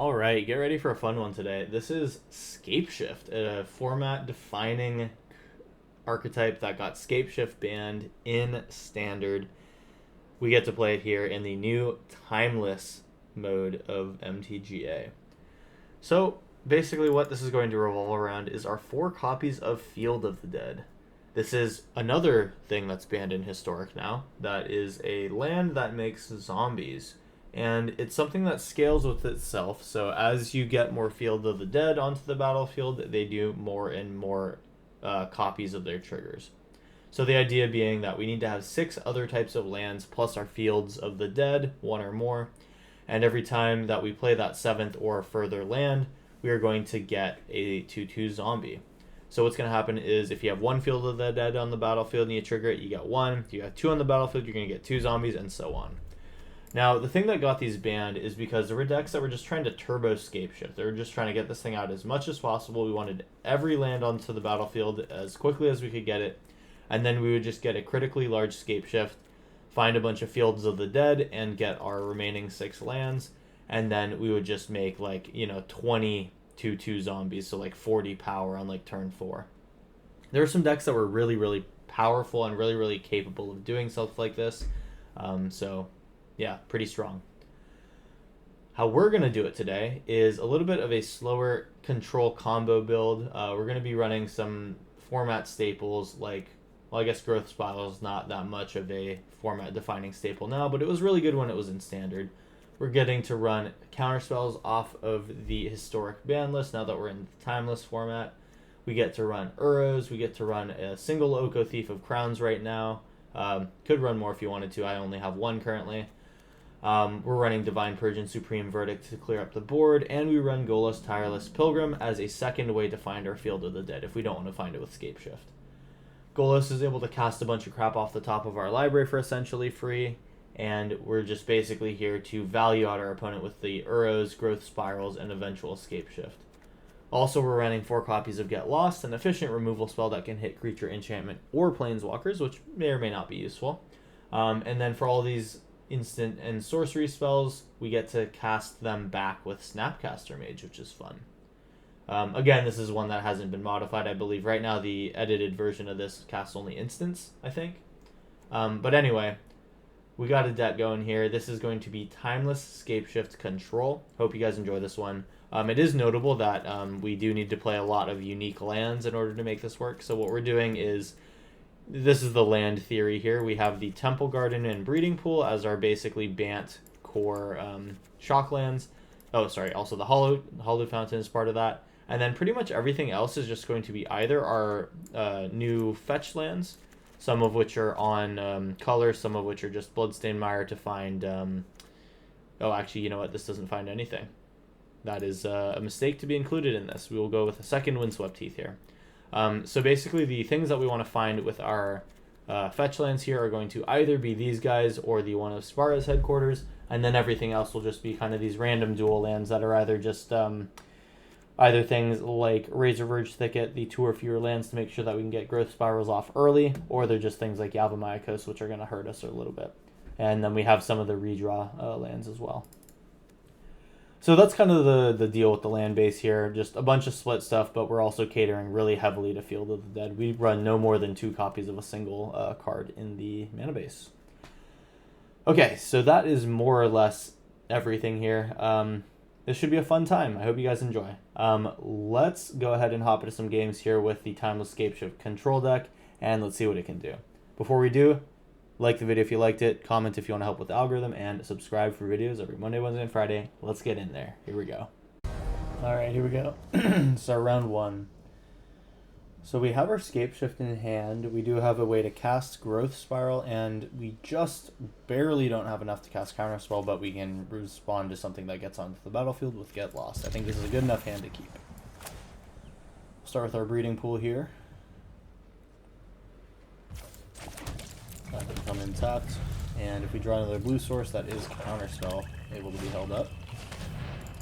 Alright, get ready for a fun one today. This is Scapeshift, a format-defining archetype that got Scapeshift banned in Standard. We get to play it here in the new Timeless mode of MTGA. So, basically what this is going to revolve around is our 4 copies of Field of the Dead. This is another thing that's banned in Historic now. That is a land that makes zombies. And it's something that scales with itself, so as you get more Field of the Dead onto the battlefield, they do more and more copies of their triggers. So the idea being that we need to have 6 other types of lands plus our Fields of the Dead, 1 or more, and every time that we play that 7th or further land, we are going to get a 2/2 zombie. So what's going to happen is if you have 1 Field of the Dead on the battlefield and you trigger it, you get 1. If you have 2 on the battlefield, you're going to get 2 zombies, and so on. Now, the thing that got these banned is because there were decks that were just trying to turbo Scapeshift. They were just trying to get this thing out as much as possible. We wanted every land onto the battlefield as quickly as we could get it, and then we would just get a critically large Scapeshift, find a bunch of Fields of the Dead, and get our remaining 6 lands, and then we would just make, 20 2/2 zombies, so 40 power on, turn 4. There were some decks that were really, really powerful and really, really capable of doing stuff like this, yeah, pretty strong. How we're going to do it today is a little bit of a slower control combo build. We're going to be running some format staples I guess Growth Spiral is not that much of a format defining staple now, but it was really good when it was in Standard. We're getting to run counterspells off of the historic ban list now that we're in the Timeless format. We get to run Uros, we get to run a single Oko Thief of Crowns right now. Could run more if you wanted to, I only have 1 currently. We're running Divine Purge and Supreme Verdict to clear up the board, and we run Golos Tireless Pilgrim as a second way to find our Field of the Dead if we don't want to find it with Scapeshift. Golos is able to cast a bunch of crap off the top of our library for essentially free, and we're just basically here to value out our opponent with the Uros, Growth Spirals, and eventual Scapeshift. Also, we're running 4 copies of Get Lost, an efficient removal spell that can hit creature, enchantment, or planeswalkers, which may or may not be useful. And then for all these instant and sorcery spells, we get to cast them back with Snapcaster Mage, which is fun. Again, this is one that hasn't been modified. I believe right now the edited version of this casts only instants, I think. But anyway, we got a deck going here. This is going to be Timeless Scapeshift Control. Hope you guys enjoy this one. It is notable that we do need to play a lot of unique lands in order to make this work. So what we're doing is, this is the land theory here. We have the Temple Garden and Breeding Pool as our basically Bant core shock lands. Oh, sorry, also the Hollow Fountain is part of that. And then pretty much everything else is just going to be either our new fetch lands, some of which are on color, some of which are just Bloodstained Mire to find... oh, actually, you know what? This doesn't find anything. That is a mistake to be included in this. We will go with a second Windswept Heath here. So basically the things that we want to find with our fetch lands here are going to either be these guys or the one of Spara's headquarters, and then everything else will just be kind of these random dual lands that are either just either things like Razor Verge Thicket, the 2 or fewer lands to make sure that we can get Growth Spirals off early, or they're just things like Yavimaya, which are going to hurt us a little bit. And then we have some of the redraw lands as well. So that's kind of the deal with the land base here. Just a bunch of split stuff, but we're also catering really heavily to Field of the Dead. We run no more than 2 copies of a single card in the mana base. Okay, so that is more or less everything here. This should be a fun time. I hope you guys enjoy. Let's go ahead and hop into some games here with the Timeless Scapeshift control deck, and let's see what it can do. Before we do, like the video if you liked it, comment if you want to help with the algorithm, and subscribe for videos every Monday, Wednesday, and Friday. Let's get in there. Here we go. Alright, here we go. So round 1. So we have our Scapeshift in hand. We do have a way to cast Growth Spiral, and we just barely don't have enough to cast Counterspell, but we can respond to something that gets onto the battlefield with Get Lost. I think this is a good enough hand to keep. We'll start with our Breeding Pool here. That can come in tapped, and if we draw another blue source, that is Counterspell able to be held up.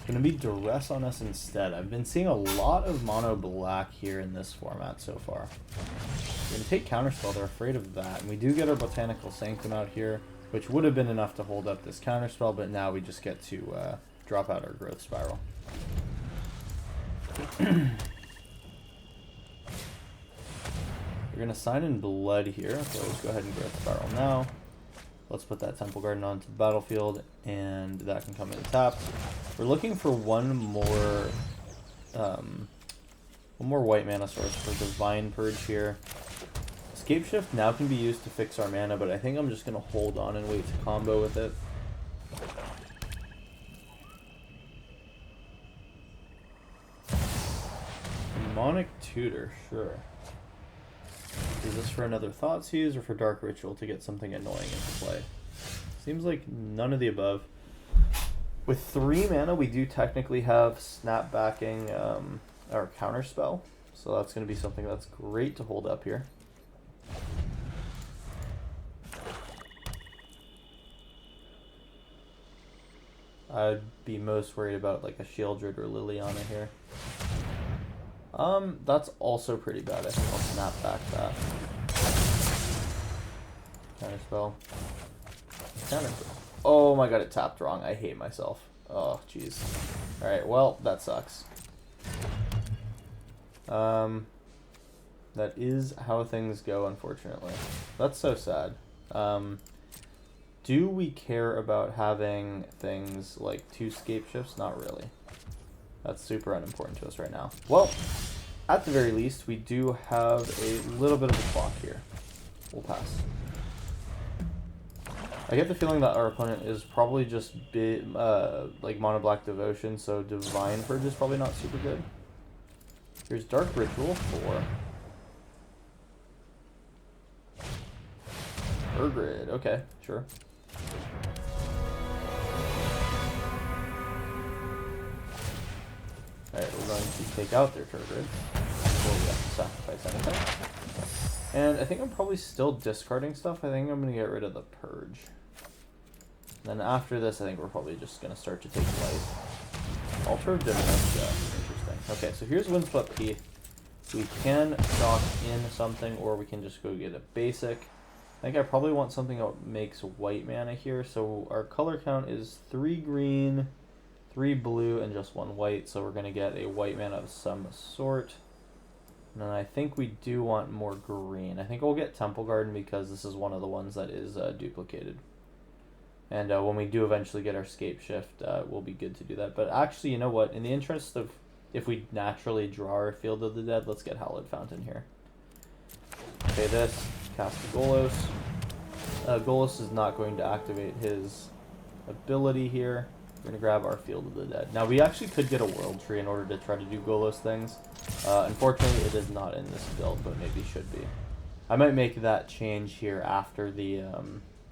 Going to be Duress on us instead. I've been seeing a lot of mono black here in this format so far. We're going to take Counterspell. They're afraid of that. And we do get our Botanical Sanctum out here, which would have been enough to hold up this Counterspell, but now we just get to drop out our growth spiral. We're gonna sign in blood here. Okay, let's go ahead and growth spiral now. Let's put that Temple Garden onto the battlefield, and that can come in tapped. We're looking for one more white mana source for Divine Purge here. Scapeshift now can be used to fix our mana, but I think I'm just gonna hold on and wait to combo with it. Demonic Tutor, sure. Is this for another Thoughtseize or for Dark Ritual to get something annoying into play? Seems like none of the above. With 3 mana, we do technically have snapbacking our counterspell, so that's going to be something that's great to hold up here. I'd be most worried about like a Shieldred or Liliana here. That's also pretty bad. I think I'll snap back that. Counterspell. Counterspell. Oh my god, it tapped wrong. I hate myself. Oh, jeez. Alright, well, that sucks. That is how things go, unfortunately. That's so sad. Do we care about having things like 2 Scapeshifts? Not really. That's super unimportant to us right now. Well, at the very least, we do have a little bit of a clock here. We'll pass. I get the feeling that our opponent is probably just like Mono Black Devotion, so Divine Purge is probably not super good. Here's Dark Ritual for Urgrid. Okay, sure. Alright, we're going to take out their Turgid before we have to sacrifice anything. And I think I'm probably still discarding stuff. I think I'm going to get rid of the Purge. Then after this, I think we're probably just going to start to take life. Altar of Dementia. Interesting. Okay, so here's Windswept P. We can shock in something, or we can just go get a basic. I think I probably want something that makes white mana here. So our color count is 3 green, 3 blue, and just 1 white. So we're going to get a white mana of some sort. And then I think we do want more green. I think we'll get Temple Garden because this is one of the ones that is duplicated. And when we do eventually get our Scapeshift, we'll be good to do that. But actually, you know what? In the interest of if we naturally draw our Field of the Dead, let's get Hallowed Fountain here. Okay, this. Cast the Golos. Golos is not going to activate his ability here. We're going to grab our Field of the Dead. Now, we actually could get a World Tree in order to try to do Golos things. Unfortunately, it is not in this build, but maybe should be. I might make that change here after the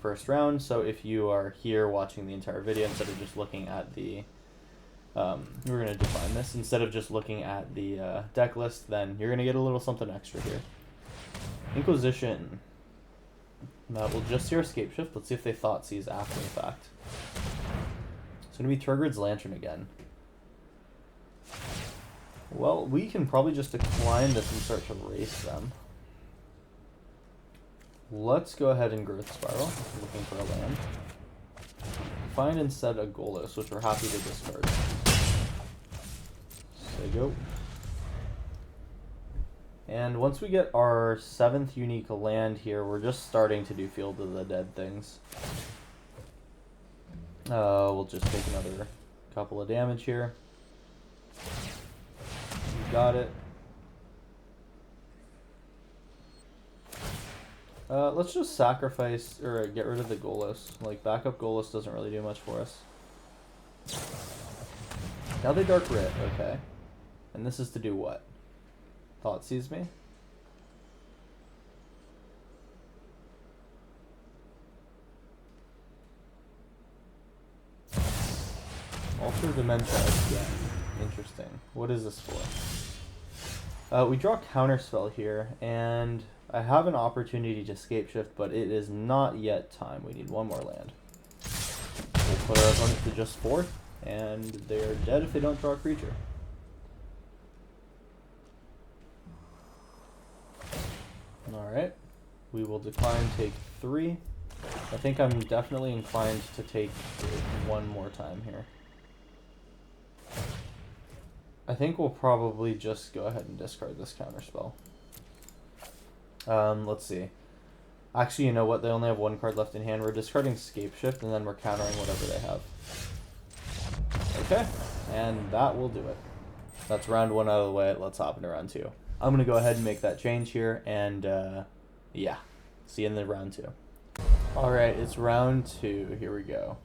first round, so if you are here watching the entire video instead of just looking at the we're going to define this instead of just looking at the deck list, then you're going to get a little something extra here. Inquisition. We'll just see our Scapeshift. Let's see if they Thoughtseize after the fact. It's going to be Turgid's Lantern again. Well, we can probably just decline this and start to race them. Let's go ahead and Growth Spiral, looking for a land. Find instead a Golos, which we're happy to discard. Say go. And once we get our 7th unique land here, we're just starting to do Field of the Dead things. We'll just take another couple of damage here. Got it. Let's just sacrifice, or get rid of the Golos. Like, backup Golos doesn't really do much for us. Now they Dark Writ, okay. And this is to do what? Thoughtseize me? Alter Dementia again. Interesting. What is this for? We draw Counterspell here, and I have an opportunity to Scapeshift, but it is not yet time. We need one more land. We'll put our opponent to just 4, and they're dead if they don't draw a creature. Alright. We will decline take 3. I think I'm definitely inclined to take 1 more time here. I think we'll probably just go ahead and discard this counterspell. Let's see. Actually, you know what? They only have one card left in hand. We're discarding Scapeshift, and then we're countering whatever they have. Okay, and that will do it. That's round 1 out of the way. Let's hop into round 2. I'm going to go ahead and make that change here, and yeah, see you in the round 2. Alright, it's round 2. Here we go.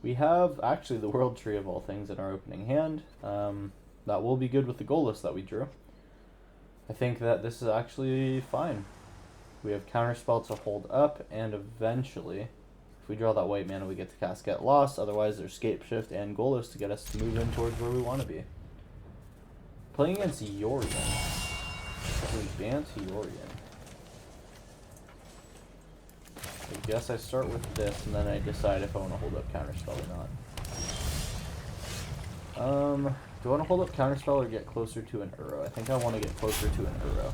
We have, actually, the World Tree of all things in our opening hand. That will be good with the goal list that we drew. I think that this is actually fine. We have Counterspell to hold up, and eventually, if we draw that white mana, we get to cast Get Lost. Otherwise, there's Scapeshift and goal list to get us to move in towards where we want to be. Playing against Yorion. We Bant Yorion. I guess I start with this, and then I decide if I want to hold up Counterspell or not. Do I want to hold up Counterspell or get closer to an Uro? I think I want to get closer to an Uro.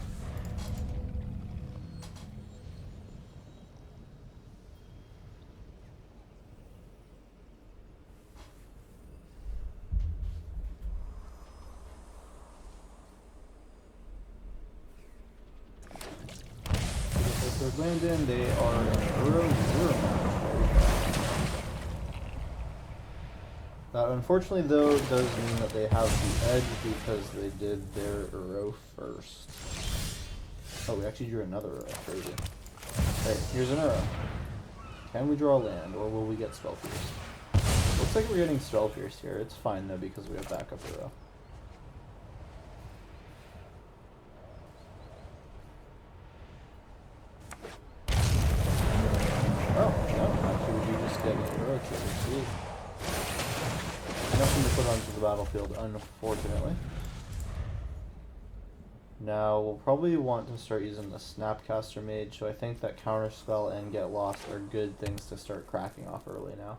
If they're landing, they are an Uro 0. That unfortunately though does mean that they have the edge because they did their Uro first. Oh, we actually drew another Uro. Crazy. Alright, here's an Uro. Can we draw land, or will we get Spell Pierced? Looks like we're getting Spell Pierced here. It's fine though because we have backup Uro. Oh, no, actually we do just get an Uro trigger. Nothing to put onto the battlefield, unfortunately. Now, we'll probably want to start using the Snapcaster Mage, so I think that Counterspell and Get Lost are good things to start cracking off early now.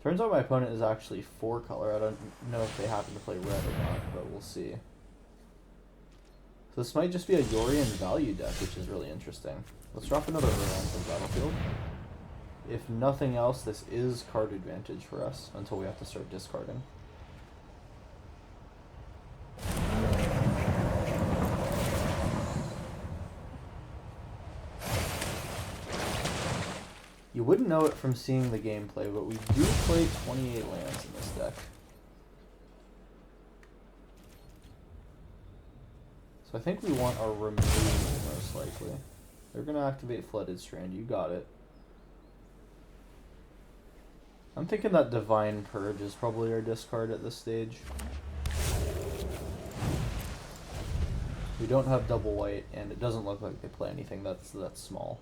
Turns out my opponent is actually 4-color. I don't know if they happen to play red or not, but we'll see. So this might just be a Yorion value deck, which is really interesting. Let's drop another Uro onto the battlefield. If nothing else, this is card advantage for us until we have to start discarding. You wouldn't know it from seeing the gameplay, but we do play 28 lands in this deck. So I think we want our removal most likely. They're going to activate Flooded Strand, you got it. I'm thinking that Divine Purge is probably our discard at this stage. We don't have double white, and it doesn't look like they play anything that's small.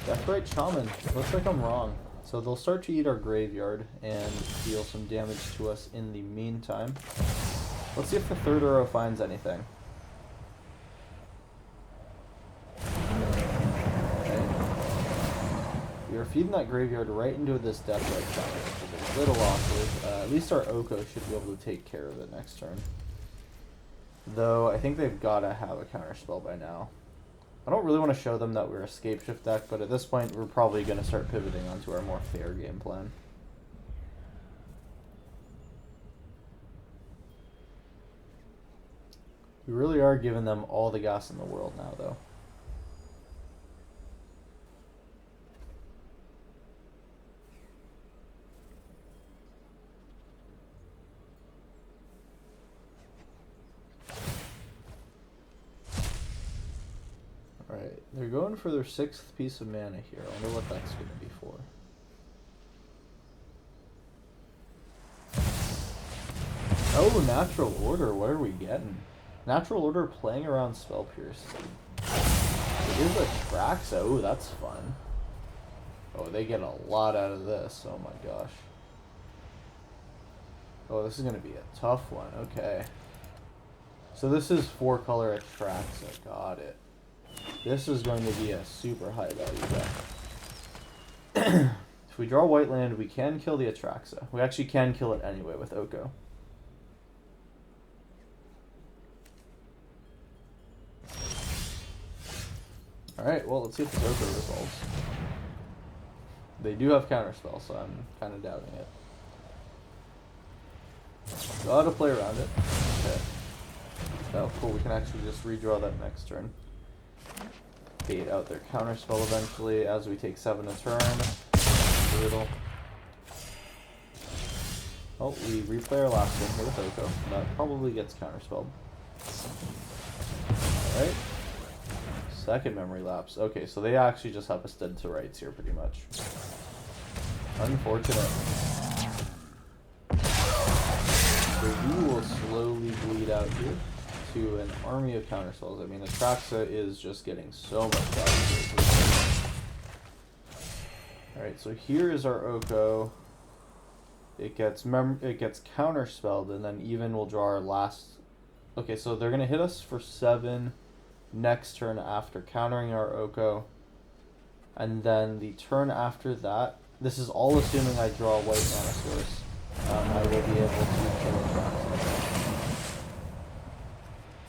Deathrite Shaman. Looks like I'm wrong. So they'll start to eat our graveyard and deal some damage to us in the meantime. Let's see if the third Uro finds anything. We are feeding that graveyard right into this Deathrite Shaman, which is a little awkward. At least our Oko should be able to take care of it next turn. Though, I think they've got to have a counterspell by now. I don't really want to show them that we're a Scapeshift deck, but at this point we're probably going to start pivoting onto our more fair game plan. We really are giving them all the gas in the world now, though. Alright, they're going for their 6th piece of mana here. I wonder what that's going to be for. Oh, Natural Order, what are we getting? Natural Order playing around Spell Pierce. It is a Traxa. Oh, that's fun. Oh, they get a lot out of this. Oh my gosh. Oh, this is going to be a tough one. Okay. So this is 4-color Traxa. Got it. This is going to be a super high value deck. If we draw white land, we can kill the Atraxa. We actually can kill it anyway with Oko. Alright, well, let's see if this Oko resolves. They do have counterspell, so I'm kind of doubting it. Gotta play around it. Okay. Oh, cool. We can actually just redraw that next turn. Bait out their counterspell eventually as we take 7 a turn. Brutal. Oh, we replay our last game here with Oko. That probably gets counterspelled. Alright. Second memory lapse. Okay, so they actually just have us dead to rights here pretty much. Unfortunate. So we will slowly bleed out here to an army of counterspells. I mean, Atraxa is just getting so much value. Alright, so here is our Oko. It gets counterspelled, and then even we'll draw our last... Okay, so they're going to hit us for 7 next turn after countering our Oko. And then the turn after that, this is all assuming I draw a white mana source. I will be able to kill Atraxa.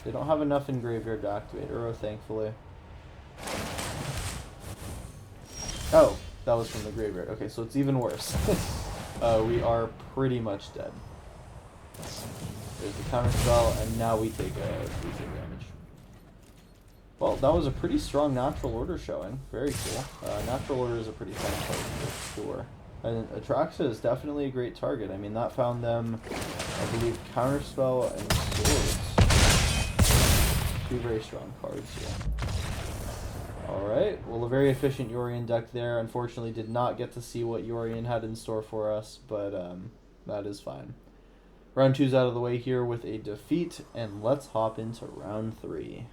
They don't have enough in graveyard to activate Uro, thankfully. Oh, that was from the graveyard. Okay, so it's even worse. We are pretty much dead. There's the counterspell, and now we take damage. Well, that was a pretty strong natural order showing. Very cool. Natural order is a pretty fun card for sure. And Atraxa is definitely a great target. I mean, that found them, I believe, counterspell and swords. 2 very strong cards here. Alright, well, a very efficient Yorion deck there. Unfortunately, did not get to see what Yorion had in store for us, but that is fine. Round 2's out of the way here with a defeat, and let's hop into round 3.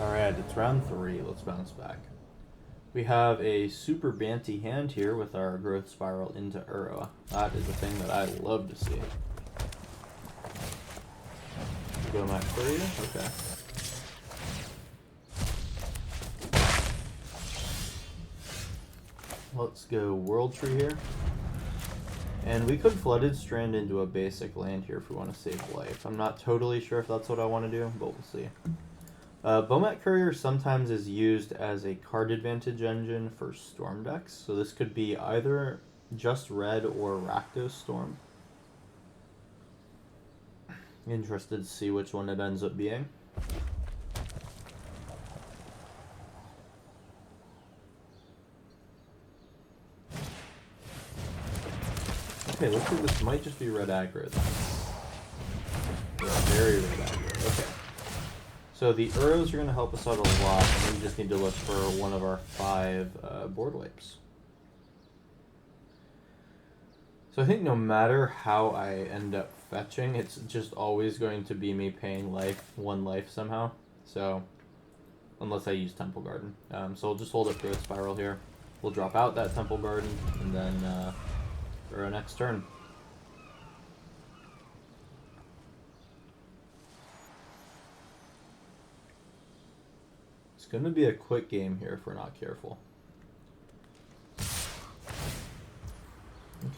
Alright, it's round 3. Let's bounce back. We have a super Banty hand here with our Growth Spiral into Uro. That is a thing that I love to see. Go Max for you? Okay. Let's go World Tree here. And we could Flooded Strand into a basic land here if we want to save life. I'm not totally sure if that's what I want to do, but we'll see. Bomat Courier sometimes is used as a card advantage engine for Storm decks. So this could be either just red or Rakdos Storm. Interested to see which one it ends up being. Okay, looks like this might just be red aggro then. Yeah, very red aggro. Okay. So the Uros are going to help us out a lot, and we just need to look for one of our 5 board wipes. So I think no matter how I end up fetching, it's just always going to be me paying 1 life somehow. So, unless I use Temple Garden. So we'll just hold up Growth Spiral here. We'll drop out that Temple Garden, and then for our next turn. It's going to be a quick game here if we're not careful.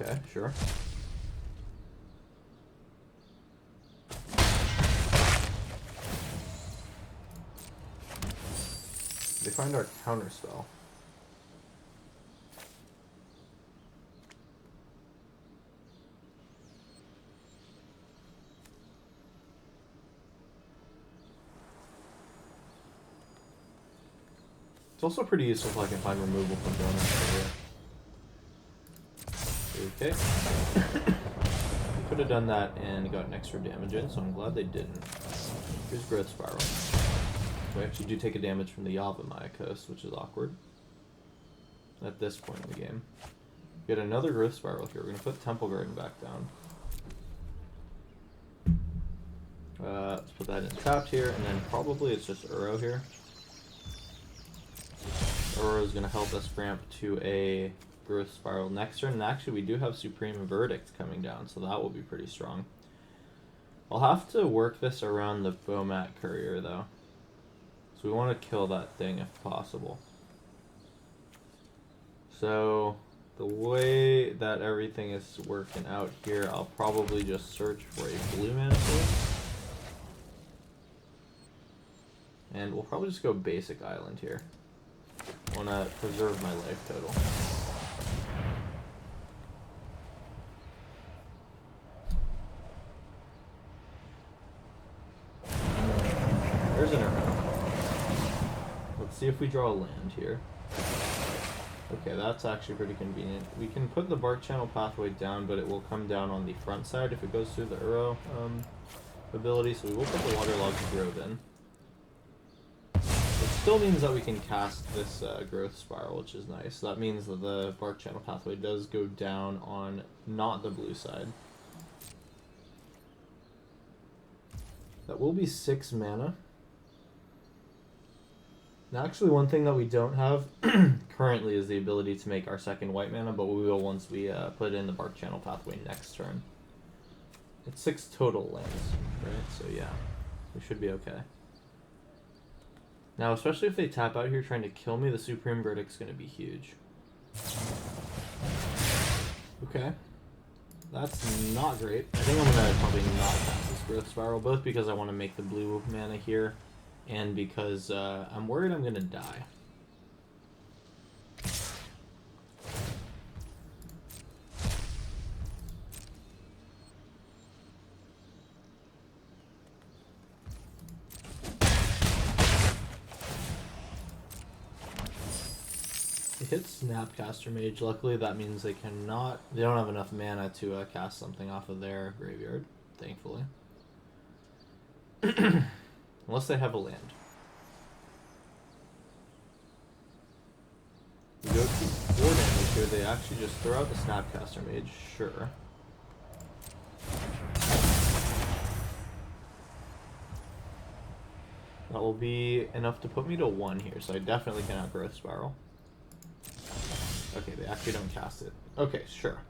Okay, sure. They find our counterspell. It's also pretty useful if I can find removal from bonus here. Okay. Could have done that and got an extra damage in, so I'm glad they didn't. Here's Growth Spiral. We actually do take a damage from the Yavimaya Coast, which is awkward at this point in the game. Get another Growth Spiral here. We're going to put Temple Garden back down. Let's put that in tapped here, and then probably it's just Uro here. Uro is going to help us ramp to a Growth Spiral next turn, and actually we do have Supreme Verdict coming down, so that will be pretty strong. I'll have to work this around the Bomat Courier, though. So we want to kill that thing if possible. So the way that everything is working out here, I'll probably just search for a blue mana source. And we'll probably just go basic island here. I want to preserve my life total. Let's see if we draw a land here. Okay, that's actually pretty convenient. We can put the bark channel pathway down, but it will come down on the front side if it goes through the Uro ability, so we will put the Waterlogged Grove in. It still means that we can cast this growth spiral, which is nice. So that means that the bark channel pathway does go down on not the blue side. That will be 6 mana. Now, actually, one thing that we don't have currently is the ability to make our second white mana, but we will once we put in the bark channel pathway next turn. It's 6 total lands, right? So yeah, we should be okay. Now, especially if they tap out here trying to kill me, the Supreme Verdict's going to be huge. Okay. That's not great. I think I'm going to probably not cast this Growth Spiral, both because I want to make the blue mana here, and because I'm worried I'm going to die. It hits Snapcaster Mage. Luckily, that means they cannot. They don't have enough mana to cast something off of their graveyard. Thankfully, unless they have a land. We go to 4 damage here. They actually just throw out the Snapcaster Mage. Sure. That will be enough to put me to 1 here. So I definitely cannot Growth Spiral. Okay, they actually don't cast it. Okay, sure.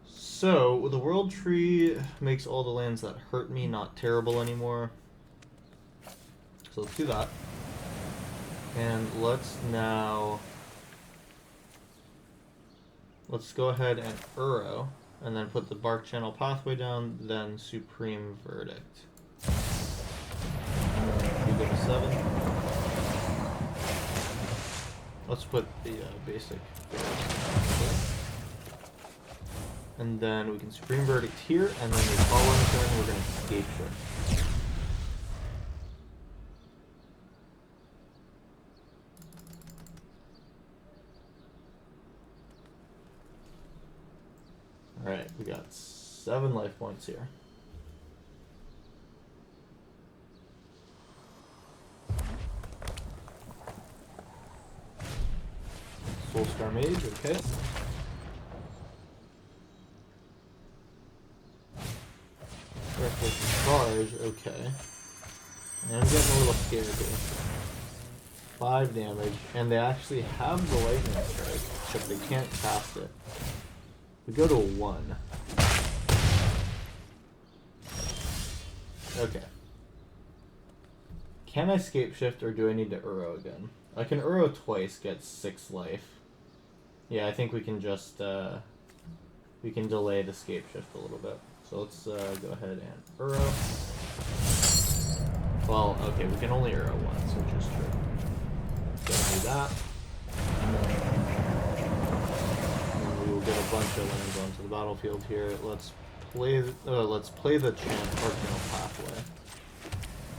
So, the World Tree makes all the lands that hurt me not terrible anymore. So let's do that. And let's now... Let's go ahead and Uro, and then put the Bark Channel Pathway down, then Supreme Verdict. We go to 7. Let's put the basic. And then we can Supreme Verdict here, and then the following turn we're going to Scapeshift. Alright, we got 7 life points here. Soulscar Mage, okay. Reckless Charge, okay. And I'm getting a little scared here. 5 damage, and they actually have the Lightning Strike, but they can't cast it. We go to 1. Okay. Can I Scapeshift, or do I need to Uro again? I can Uro twice, get 6 life. Yeah, I think we can just, we can delay the Scapeshift a little bit. So let's go ahead and Uro. Well, okay, we can only Uro once, which is true. So do that. And we will get a bunch of lands onto the battlefield here. Let's play the Channel Pathway.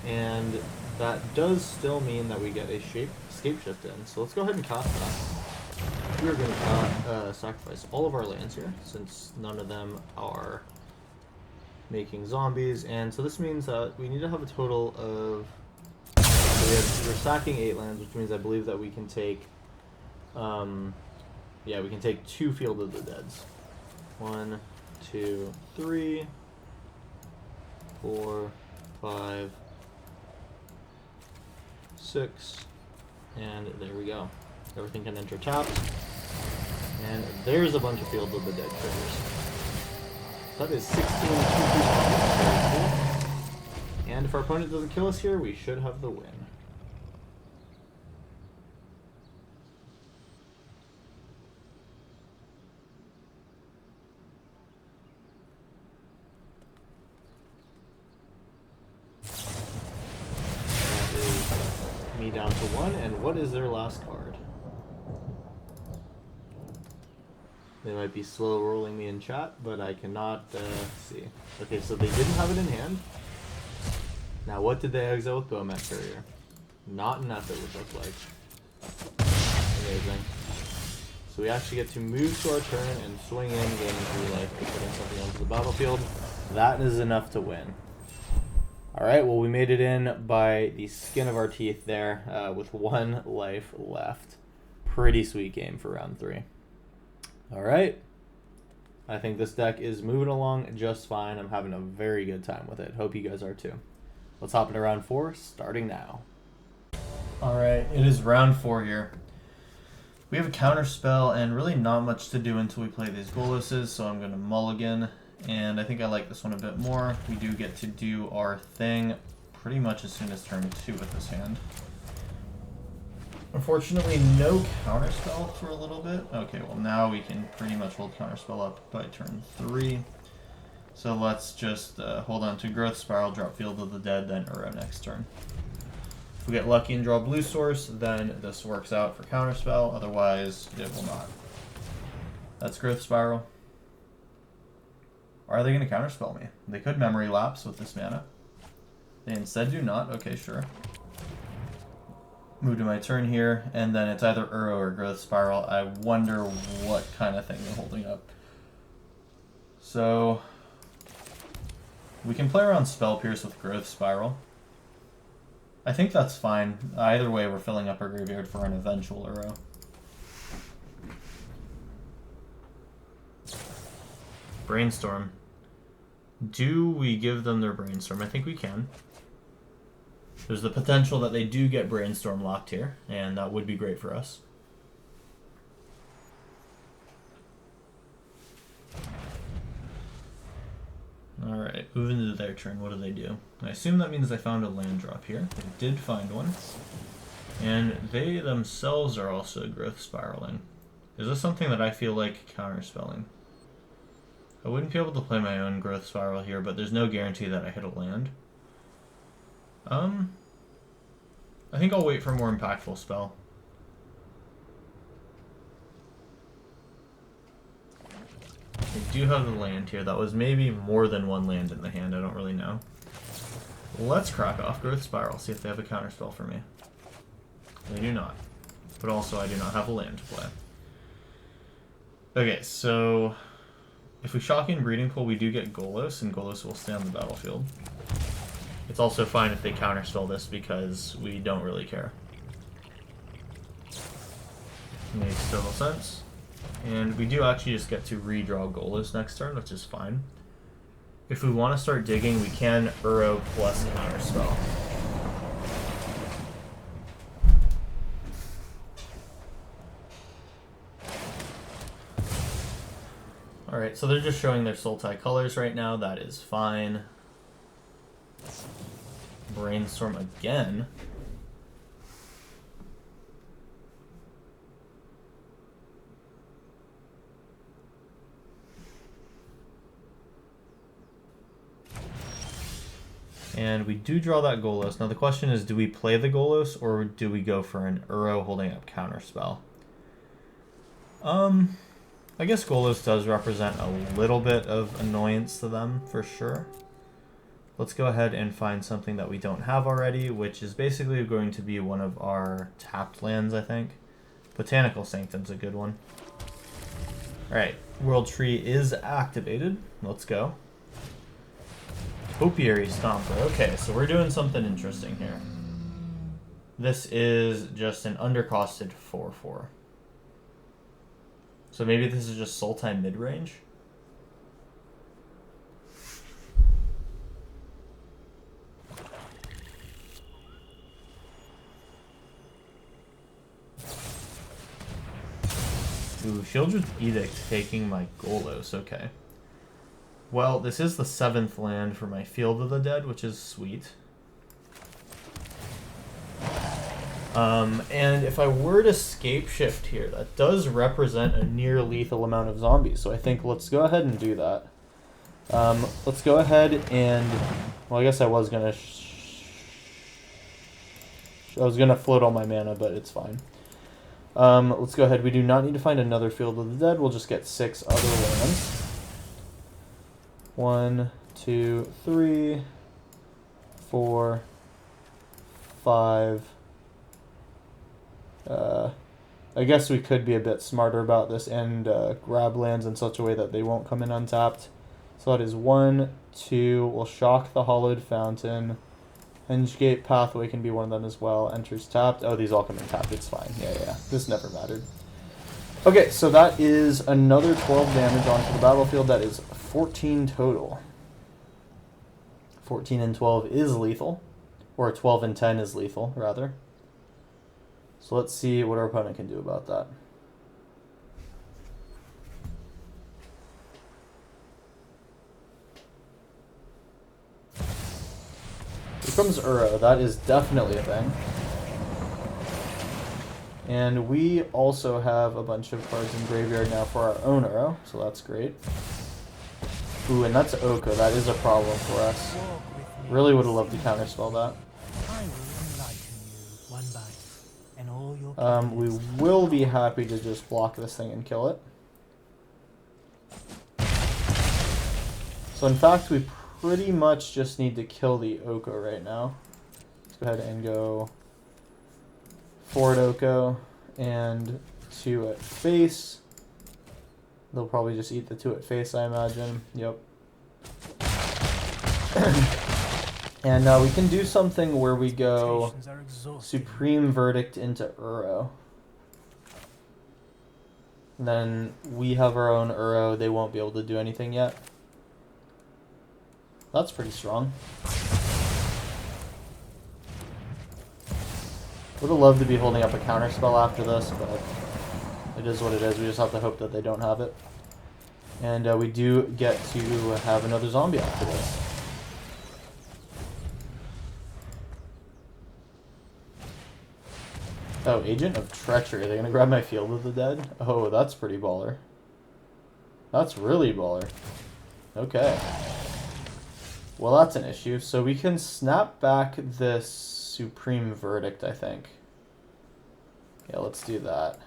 And that does still mean that we get a Scapeshift in. So let's go ahead and cast that. We're going to sacrifice all of our lands here, since none of them are making zombies, and so this means that we need to have a total of... we're sacking 8 lands, which means I believe that we can take... yeah, we can take 2 Field of the Deads. 1, 2, 3, 4, 5, 6, and there we go. Everything can enter tapped. And there's a bunch of Field of the Dead triggers. That is 16 Very cool. And if our opponent doesn't kill us here, we should have the win. That is me down to 1, and what is their last card? They might be slow rolling me in chat, but I cannot see. Okay, so they didn't have it in hand. Now, what did they exile with Bowmat Courier? Not an effort, would look like. Amazing. So we actually get to move to our turn and swing in, gaining 3 life, and putting something onto the battlefield. That is enough to win. Alright, well, we made it in by the skin of our teeth there, with 1 life left. Pretty sweet game for round 3. Alright. I think this deck is moving along just fine. I'm having a very good time with it. Hope you guys are too. Let's hop into round 4, starting now. Alright, it is round 4 here. We have a counter spell and really not much to do until we play these Goloses, so I'm going to mulligan. And I think I like this one a bit more. We do get to do our thing pretty much as soon as turn 2 with this hand. Unfortunately, no counterspell for a little bit. Okay, well now we can pretty much hold counterspell up by turn 3. So let's just hold on to Growth Spiral, drop Field of the Dead, then Uro next turn. If we get lucky and draw Blue Source, then this works out for counterspell. Otherwise, it will not. That's Growth Spiral. Or are they going to counterspell me? They could Memory Lapse with this mana. They instead do not. Okay, sure. Move to my turn here, and then it's either Uro or Growth Spiral. I wonder what kind of thing they're holding up. So we can play around Spell Pierce with Growth Spiral. I think that's fine. Either way, we're filling up our graveyard for an eventual Uro. Brainstorm. Do we give them their Brainstorm? I think we can. There's the potential that they do get Brainstorm locked here, and that would be great for us. Alright, moving to their turn. What do they do? I assume that means they found a land drop here. They did find one. And they themselves are also Growth Spiraling. Is this something that I feel like counterspelling? I wouldn't be able to play my own Growth Spiral here, but there's no guarantee that I hit a land. I think I'll wait for a more impactful spell. I do have the land here. That was maybe more than 1 land in the hand. I don't really know. Let's crack off Growth Spiral, see if they have a counterspell for me. They do not. But also I do not have a land to play. Okay, so if we shock in Breeding Pool, we do get Golos, and Golos will stay on the battlefield. It's also fine if they counterspell this because we don't really care. Makes total sense. And we do actually just get to redraw Golos next turn, which is fine. If we want to start digging, we can Uro plus counterspell. Alright, so they're just showing their Sultai colors right now. That is fine. Brainstorm again. And we do draw that Golos. Now the question is, do we play the Golos or do we go for an Uro holding up counterspell? I guess Golos does represent a little bit of annoyance to them for sure. Let's go ahead and find something that we don't have already, which is basically going to be one of our tapped lands, I think. Botanical Sanctum's a good one. Alright, World Tree is activated. Let's go. Topiary Stomper. Okay, so we're doing something interesting here. This is just an undercosted 4/4. So maybe this is just Sultai mid-range? Ooh, Shieldred's Edict taking my Golos, okay. Well, this is the 7th land for my Field of the Dead, which is sweet. And if I were to Scapeshift here, that does represent a near lethal amount of zombies, so I think let's go ahead and do that. Let's go ahead and, well, I guess I was gonna float all my mana, but it's fine. Let's go ahead. We do not need to find another Field of the Dead. We'll just get 6 other lands. 1, 2, 3, 4, 5, I guess we could be a bit smarter about this and grab lands in such a way that they won't come in untapped. So that is 1, 2. We'll shock the Hollowed Fountain. Hengegate Pathway can be one of them as well. Enters tapped. Oh, these all come in tapped. It's fine. Yeah. This never mattered. Okay, so that is another 12 damage onto the battlefield. That is 14 total. 14 and 12 is lethal. Or 12 and 10 is lethal, rather. So let's see what our opponent can do about that. Here comes Uro. That is definitely a thing. And we also have a bunch of cards in graveyard now for our own Uro, so that's great. Ooh, and that's Oko. That is a problem for us. Really would have loved to counterspell that. We will be happy to just block this thing and kill it. So in fact, we pretty much just need to kill the Oko right now. Let's go ahead and go forward Oko and 2 at face. They'll probably just eat the 2 at face, I imagine. Yep. And we can do something where we go Supreme Verdict into Uro. And then we have our own Uro. They won't be able to do anything yet. That's pretty strong. Would have loved to be holding up a counterspell after this, but it is what it is. We just have to hope that they don't have it. And we do get to have another zombie after this. Oh, Agent of Treachery. Are they going to grab my Field of the Dead? Oh, that's pretty baller. That's really baller. Okay. Well, that's an issue. So we can snap back this Supreme Verdict, I think. Yeah, let's do that.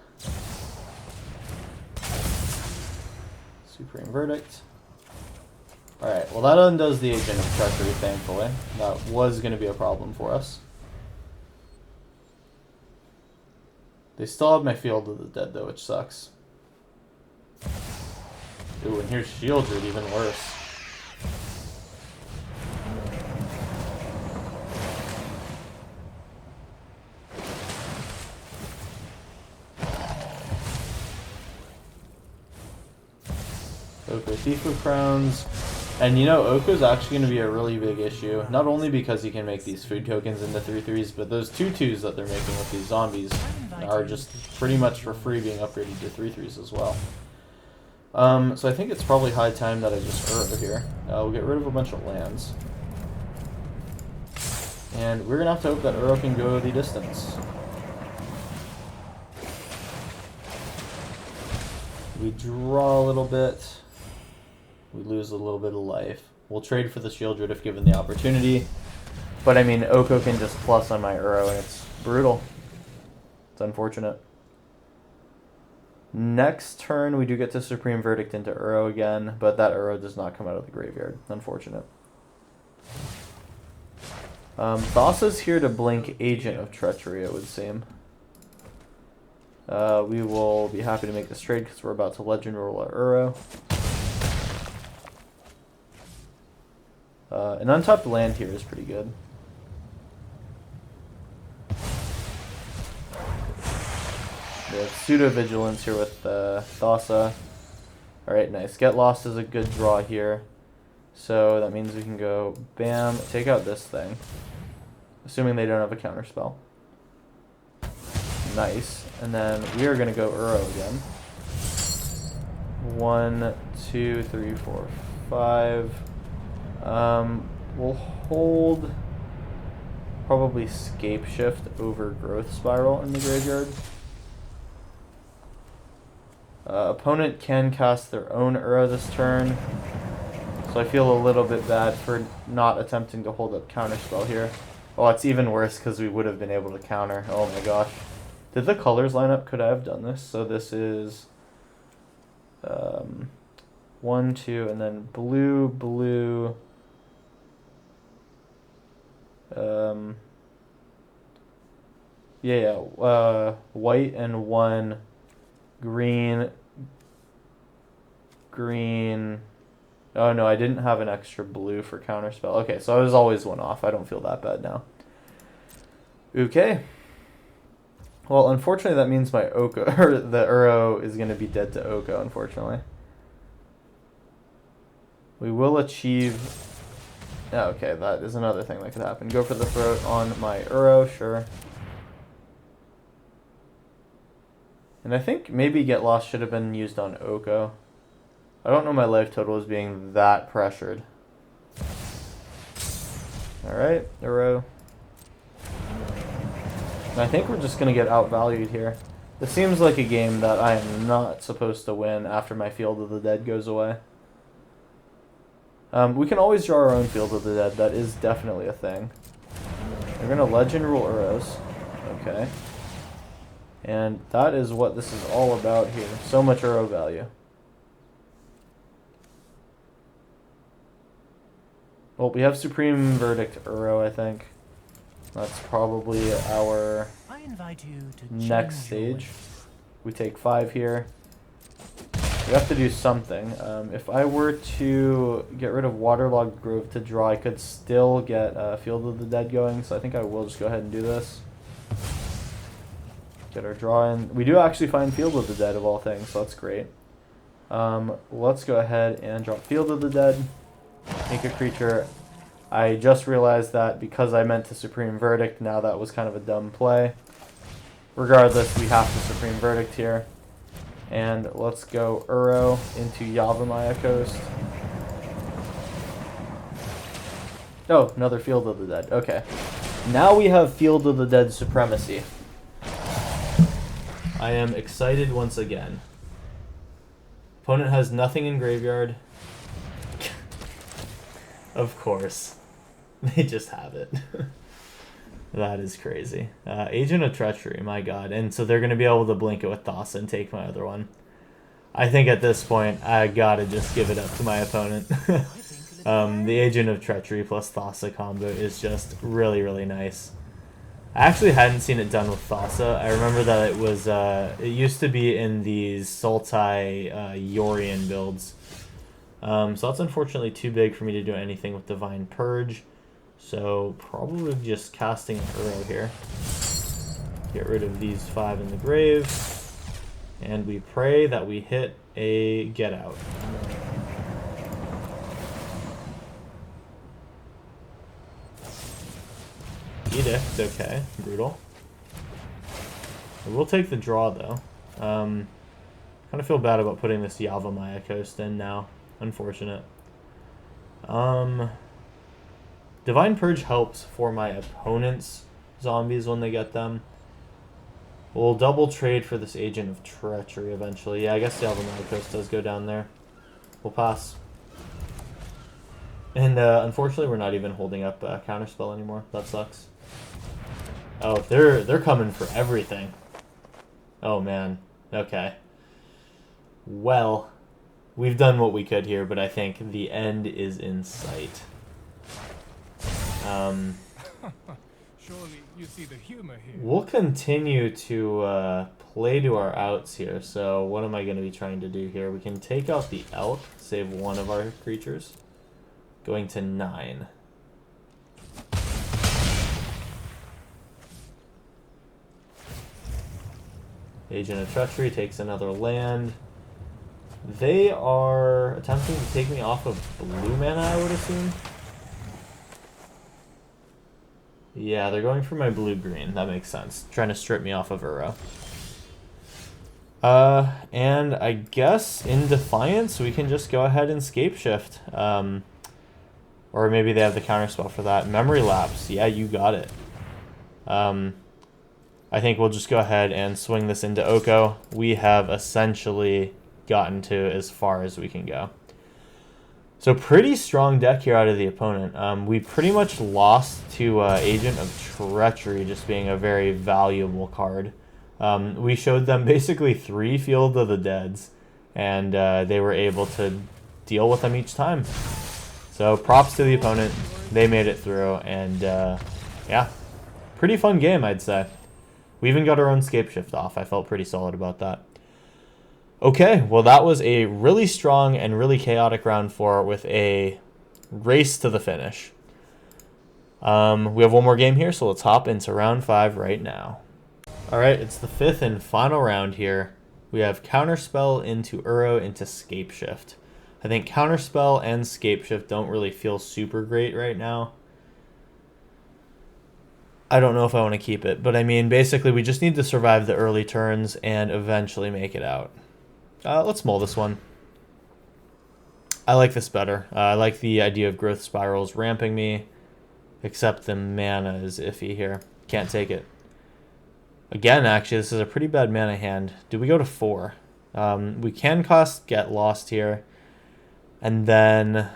Supreme Verdict. Alright, well that undoes the Agent of Treachery, thankfully. That was going to be a problem for us. They still have my Field of the Dead, though, which sucks. Ooh, and here's Shieldred, even worse. Oko Thief of Crowns. And you know, Oko's actually going to be a really big issue. Not only because he can make these food tokens into 3/3s, but those 2/2s that they're making with these zombies are just pretty much for free being upgraded to 3/3s as well. So I think it's probably high time that I just Uro here. We'll get rid of a bunch of lands. And we're going to have to hope that Uro can go the distance. We draw a little bit. We lose a little bit of life. We'll trade for the Shieldred if given the opportunity. But I mean, Oko can just plus on my Uro, and it's brutal. It's unfortunate. Next turn, we do get to Supreme Verdict into Uro again, but that Uro does not come out of the graveyard. Unfortunate. Thassa's here to blink Agent of Treachery, it would seem. We will be happy to make this trade because we're about to Legend Roll our Uro. An untapped land here is pretty good. We have Pseudo Vigilance here with Thassa. Alright, nice. Get Lost is a good draw here. So that means we can go bam, take out this thing. Assuming they don't have a counterspell. Nice. And then we are going to go Uro again. 1, 2, 3, 4, 5. We'll hold probably Scapeshift over Growth Spiral in the graveyard. Opponent can cast their own Uro this turn, so I feel a little bit bad for not attempting to hold up Counterspell here. Oh, it's even worse because we would have been able to counter. Oh my gosh. Did the colors line up? Could I have done this? So this is 1, 2, and then blue, blue. Yeah, white and 1 green. Green. Oh no, I didn't have an extra blue for counterspell. Okay, so I was always 1 off. I don't feel that bad now. Okay. Well, unfortunately, that means my Oko, or the Uro is going to be dead to Oko, unfortunately. We will achieve... Oh, okay, that is another thing that could happen. Go for the throat on my Uro, sure. And I think maybe Get Lost should have been used on Oko. I don't know my life total as being that pressured. Alright, Uro. And I think we're just going to get outvalued here. This seems like a game that I am not supposed to win after my Field of the Dead goes away. We can always draw our own Field of the Dead. That is definitely a thing. We're going to Legend Rule Uros. Okay. And that is what this is all about here. So much Uro value. Well, we have Supreme Verdict Uro, I think. That's probably our next stage. We take 5 here. We have to do something. If I were to get rid of Waterlogged Grove to draw, I could still get Field of the Dead going, so I think I will just go ahead and do this. Get our draw in. We do actually find Field of the Dead of all things, so that's great. Let's go ahead and draw Field of the Dead. Make a creature. I just realized that because I meant to Supreme Verdict, now that was kind of a dumb play. Regardless, we have to Supreme Verdict here. And let's go Uro into Yavimaya Coast. Oh, another Field of the Dead. Okay. Now we have Field of the Dead supremacy. I am excited once again. Opponent has nothing in graveyard. Of course. They just have it. That is crazy. Agent of Treachery, my god. And so they're going to be able to blink it with Thassa and take my other one. I think at this point, I gotta just give it up to my opponent. The Agent of Treachery plus Thassa combo is just really, really nice. I actually hadn't seen it done with Thassa. I remember that it was, it used to be in these Sultai Yorion builds. So that's unfortunately too big for me to do anything with Divine Purge. So probably just casting an Uro here. Get rid of these 5 in the grave. And we pray that we hit a Get Out. Edict, okay. Brutal. I will take the draw though. Kind of feel bad about putting this Yavimaya Coast in now. Unfortunate. Divine Purge helps for my opponent's zombies when they get them. We'll double trade for this Agent of Treachery eventually. Yeah, I guess the Yavimaya Coast does go down there. We'll pass. And unfortunately, we're not even holding up Counterspell anymore. That sucks. Oh, they're coming for everything. Oh man. Okay. Well, we've done what we could here, but I think the end is in sight. Surely you see the humor here. We'll continue to play to our outs here. So what am I going to be trying to do here? We can take out the elk, save 1 of our creatures. Going to 9. Agent of Treachery takes another land. They are attempting to take me off of blue mana, I would assume. Yeah, they're going for my blue-green. That makes sense. Trying to strip me off of Uro. And I guess in Defiance, we can just go ahead and Scapeshift. Or maybe they have the counterspell for that. Memory Lapse. Yeah, you got it. I think we'll just go ahead and swing this into Oko. We have essentially gotten to as far as we can go. So pretty strong deck here out of the opponent. We pretty much lost to Agent of Treachery just being a very valuable card. We showed them basically 3 Field of the Deads, and they were able to deal with them each time. So props to the opponent. They made it through, and yeah, pretty fun game, I'd say. We even got our own Scapeshift off. I felt pretty solid about that. Okay, well that was a really strong and really chaotic round 4 with a race to the finish. We have one more game here, so let's hop into round 5 right now. Alright, it's the 5th and final round here. We have Counterspell into Uro into Scapeshift. I think Counterspell and Scapeshift don't really feel super great right now. I don't know if I want to keep it, but I mean, basically we just need to survive the early turns and eventually make it out. Let's mull this one. I like this better. I like the idea of growth spirals ramping me, except the mana is iffy here. Can't take it. Again, actually, this is a pretty bad mana hand. Do we go to 4? We can cost Get Lost here. And then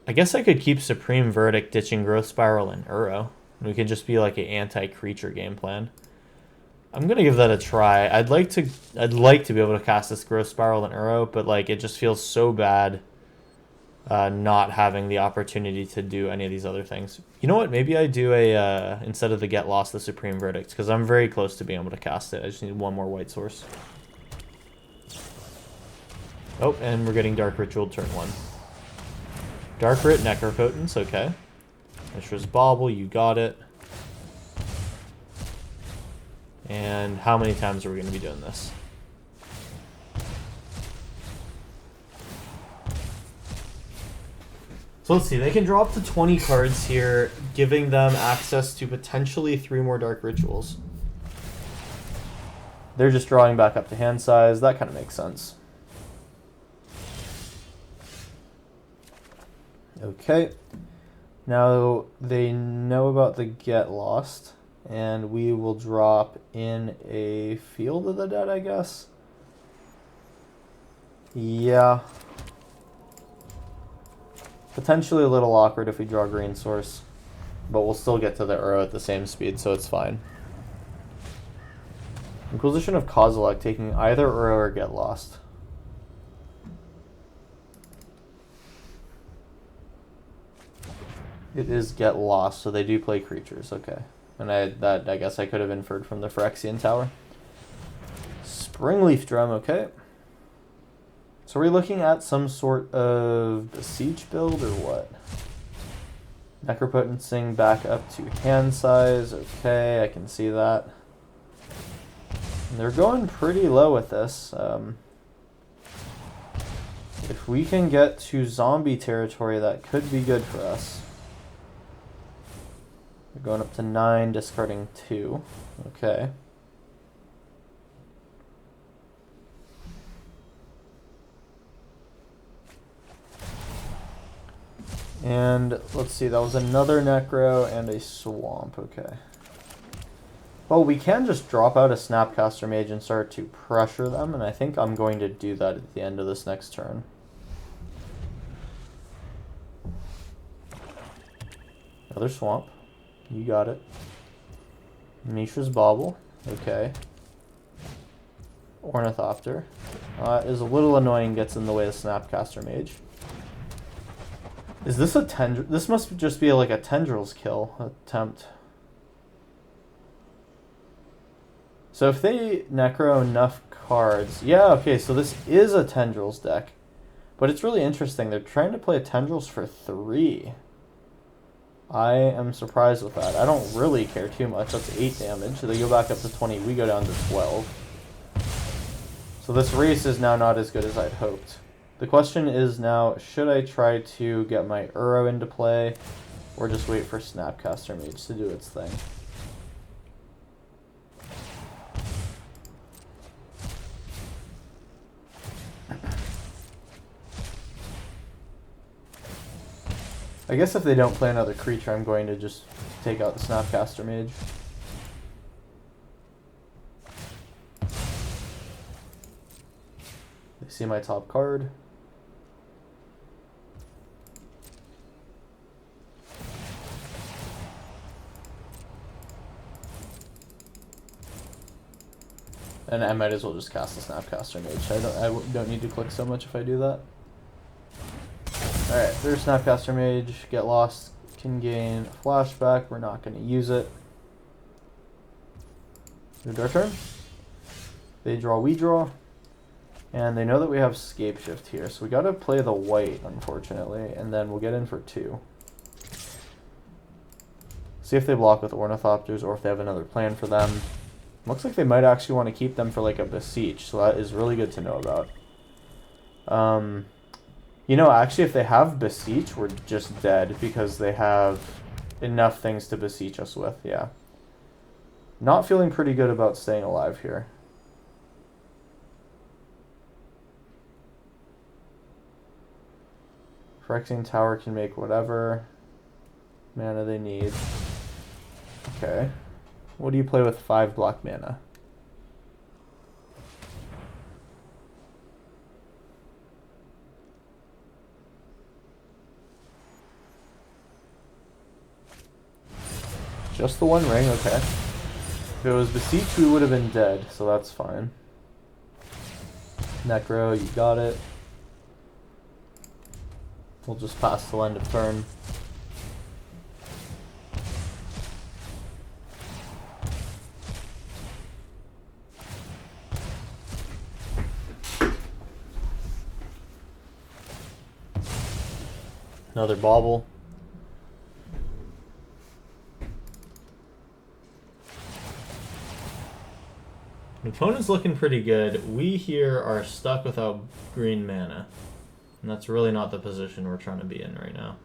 I guess I could keep Supreme Verdict, ditching Growth Spiral and Uro. And we could just be like an anti-creature game plan. I'm gonna give that a try. I'd like to be able to cast this Growth Spiral and Uro, but like it just feels so bad not having the opportunity to do any of these other things. You know what? Maybe I do a instead of the Get Lost, the Supreme Verdict, because I'm very close to being able to cast it. I just need one more white source. Oh, and we're getting Dark Ritual turn 1. Dark Rit, Necropotence, okay. Mishra's Bauble, you got it. And how many times are we going to be doing this? So let's see, they can draw up to 20 cards here, giving them access to potentially 3 more Dark Rituals. They're just drawing back up to hand size. That kind of makes sense. Okay. Now they know about the Get Lost, and we will drop in a Field of the Dead, I guess. Yeah. Potentially a little awkward if we draw green source, but we'll still get to the Uro at the same speed, so it's fine. Inquisition of Kozilek, taking either Uro or Get Lost. It is Get Lost, so they do play creatures, okay. And I guess I could have inferred from the Phyrexian Tower. Springleaf Drum, okay. So are we looking at some sort of Besiege build or what? Necropotencing back up to hand size, okay, I can see that. And they're going pretty low with this. If we can get to zombie territory, that could be good for us. We're going up to 9, discarding 2. Okay. And let's see, that was another Necro and a Swamp, okay. Well, we can just drop out a Snapcaster Mage and start to pressure them, and I think I'm going to do that at the end of this next turn. Another Swamp. You got it. Mishra's Bauble. Okay. Ornithopter. Is a little annoying, gets in the way of Snapcaster Mage. Is this a tendril? This must just be like a tendrils kill attempt. So if they necro enough cards... Yeah, okay, so this is a tendrils deck. But it's really interesting. They're trying to play a tendrils for 3. I am surprised with that. I don't really care too much. That's 8 damage. So they go back up to 20. We go down to 12. So this race is now not as good as I'd hoped. The question is now, should I try to get my Uro into play or just wait for Snapcaster Mage to do its thing? I guess if they don't play another creature, I'm going to just take out the Snapcaster Mage. They see my top card. And I might as well just cast the Snapcaster Mage. I don't need to click so much if I do that. Alright, there's Snapcaster Mage. Get Lost can gain Flashback. We're not going to use it. End our turn. They draw, we draw. And they know that we have Scapeshift here, so we gotta play the white, unfortunately, and then we'll get in for 2. See if they block with Ornithopters or if they have another plan for them. Looks like they might actually want to keep them for like a Beseech, so that is really good to know about. You know, actually, if they have Beseech, we're just dead because they have enough things to Beseech us with, yeah. Not feeling pretty good about staying alive here. Phyrexian Tower can make whatever mana they need. Okay. What do you play with 5 black mana? Just the 1 ring, okay. If it was Beseech, we would have been dead, so that's fine. Necro, you got it. We'll just pass the end of turn. Another bauble. The opponent's looking pretty good. We here are stuck without green mana. And that's really not the position we're trying to be in right now.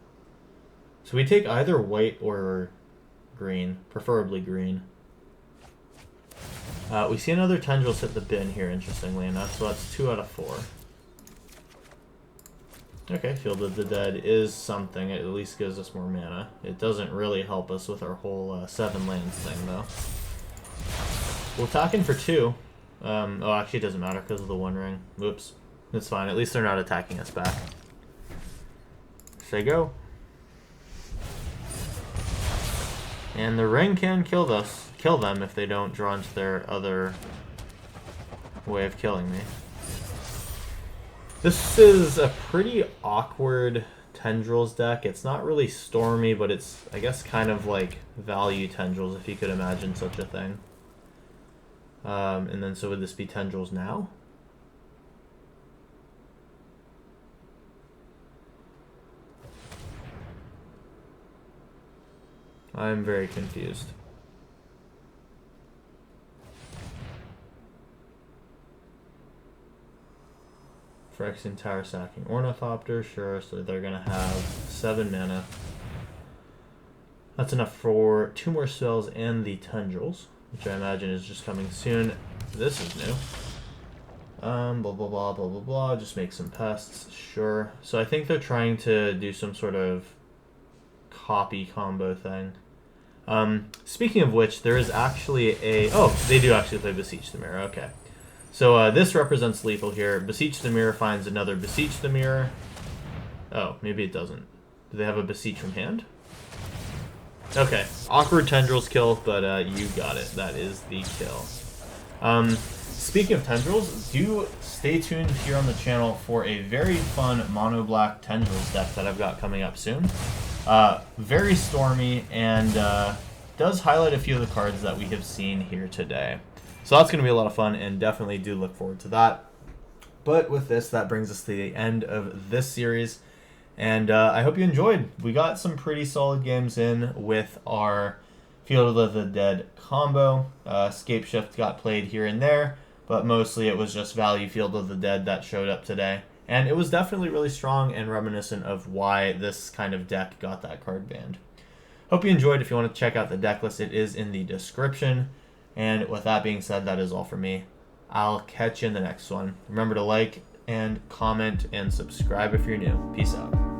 So we take either white or green, preferably green. We see another Tendrils hit the bin here, interestingly enough, so that's 2 out of 4. Okay, Field of the Dead is something. It at least gives us more mana. It doesn't really help us with our whole 7 lands thing, though. We'll attack in for 2. Oh, actually it doesn't matter because of the 1 ring. Whoops. It's fine. At least they're not attacking us back. Say go. And the ring can kill them if they don't draw into their other way of killing me. This is a pretty awkward Tendrils deck. It's not really Stormy, but it's, I guess, kind of like value Tendrils, if you could imagine such a thing. And then, so would this be Tendrils now? I'm very confused. Phyrexian Tower sacking Ornithopter, sure, so they're going to have 7 mana. That's enough for 2 more spells and the Tendrils, which I imagine is just coming soon. This is new. Blah, blah, blah, blah, blah, blah. Just make some pests, sure. So I think they're trying to do some sort of copy combo thing. Speaking of which, there is actually a... Oh, they do actually play Beseech the Mirror, okay. So this represents lethal here. Beseech the Mirror finds another Beseech the Mirror. Oh, maybe it doesn't. Do they have a Beseech from hand? Okay, awkward Tendrils kill, but you got it. That is the kill. Speaking of Tendrils, do stay tuned here on the channel for a very fun mono black Tendrils deck that I've got coming up soon. Very stormy and does highlight a few of the cards that we have seen here today. So that's going to be a lot of fun, and definitely do look forward to that. But with this, that brings us to the end of this series. And I hope you enjoyed. We got some pretty solid games in with our Field of the Dead combo. Scapeshift got played here and there, but mostly it was just value Field of the Dead that showed up today. And it was definitely really strong and reminiscent of why this kind of deck got that card banned. Hope you enjoyed. If you want to check out the deck list, it is in the description. And with that being said, that is all for me. I'll catch you in the next one. Remember to like and comment and subscribe if you're new. Peace out.